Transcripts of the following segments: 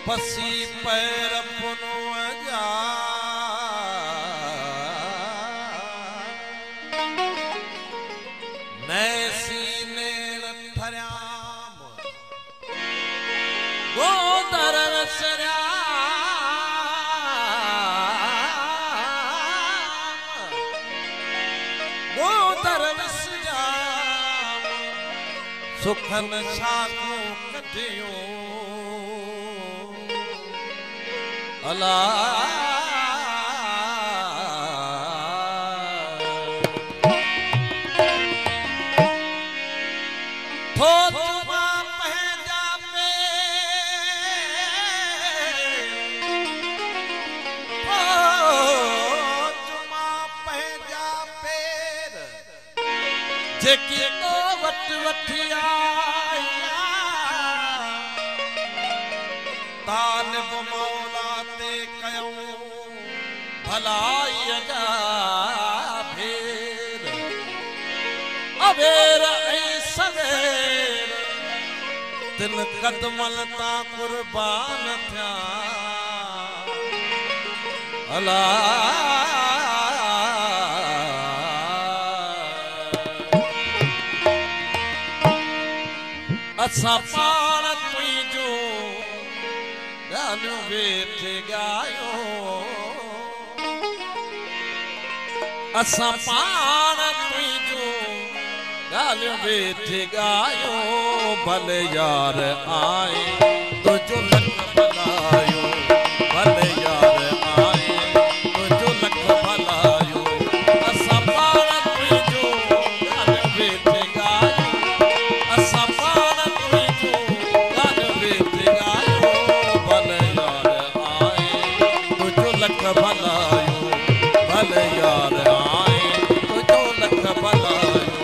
पसी पैर पुनवा जा नैसी नेड़ ठरियाम गोदर विसरियाम गोदर विसरियाम सुखन शाखूं कढियूं अला थो तुमा पंहिंजा पेर जेकी तो वट वठी आया तालिब मौला ते कयूं भलाई जा भेर अवेर ऐं सवेर तिन कदमल ता कुर्बान थिया अला असां पाण तुंहिंजो ॻाल्हियूं वेठे ॻायूं असां पाण तुंहिंजो ॻाल्हियूं वेठे ॻायूं भले यार आए तुंहिंजो लख भलायो भले यार आए तुंहिंजो लख भलायो असां पाण तुंहिंजो ॻाल्हियूं वेठे ॻायूं असां पाण तुंहिंजो ॻाल्हियूं वेठे ॻायूं भले यार आए तुंहिंजो लख भलायो भले यार आए तुंहिंजो लख भलायो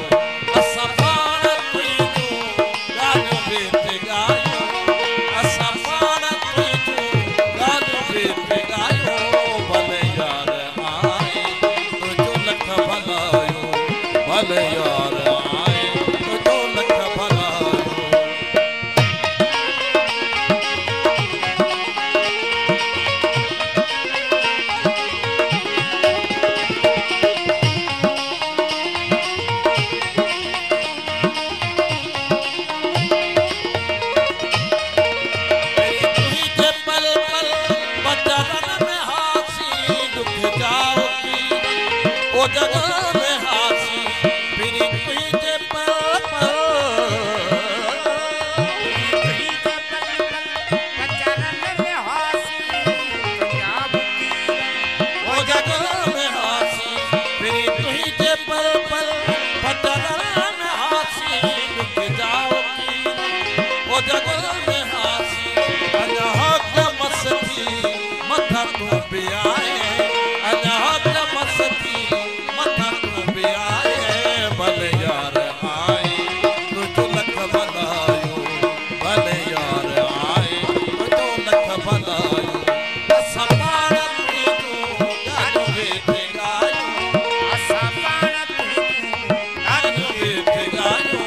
असां पाण तुंहिंजो ॻाल्हियूं वेठे ॻायूं असां पाण तुंहिंजो ॻाल्हियूं वेठे ॻायूं भले यार आए तुंहिंजो लख भलायो भले यार आए तुंहिंजो लख भलायो तुंहिंजे पल पल बचरन में हासी दुख जाओ की ओ जगह में हासी फिरी तुंहिंजे पल पल ओ जगह में हासी फिरी तुंहिंजे पल पल बचरन में हासी दुख जाओ की ओ जगह में हासी अञा हक़ मस्ती मथा तूं बि आए अञा हक़ मस्ती मथा तूं बि आए भले यार आए तुंहिंजो लख भलायो भले यार आए तुंहिंजो लख भलायो असां पाण तुंहिंजो ॻाल्हियूं वेठे ॻायूं असां पाण तुंहिंजो ॻाल्हियूं वेठे ॻायूं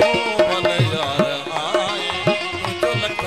भले यार आए तुंहिंजो लख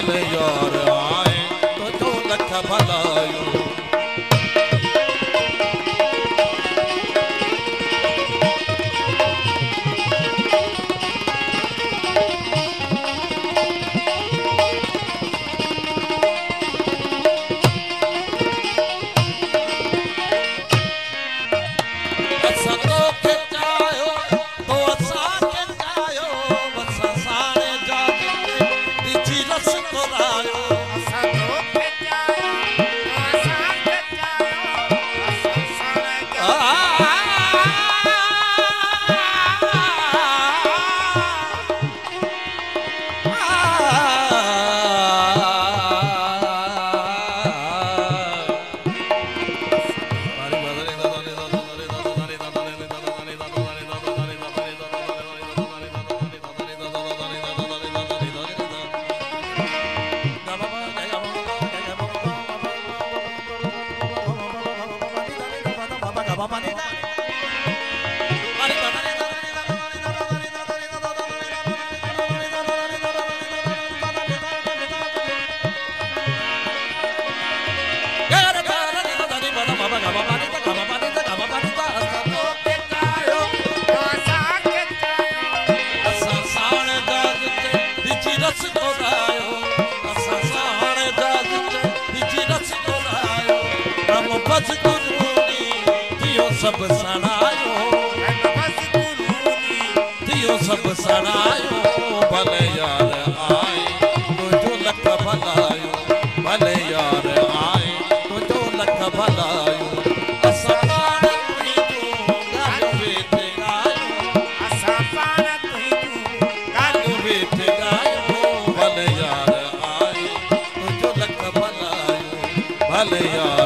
भले यार आए तुझो लख भलायो सब सनायो दियो सब सनायो भले यार आए तुझो लख भलायो भले यार आए तुझो लख भलायो असा पाण तुहिंजो गाल वेठ गायो असा पाण तुहिंजो गाल वेठ गायो भले यार आए तुझो लख भलायो भले यार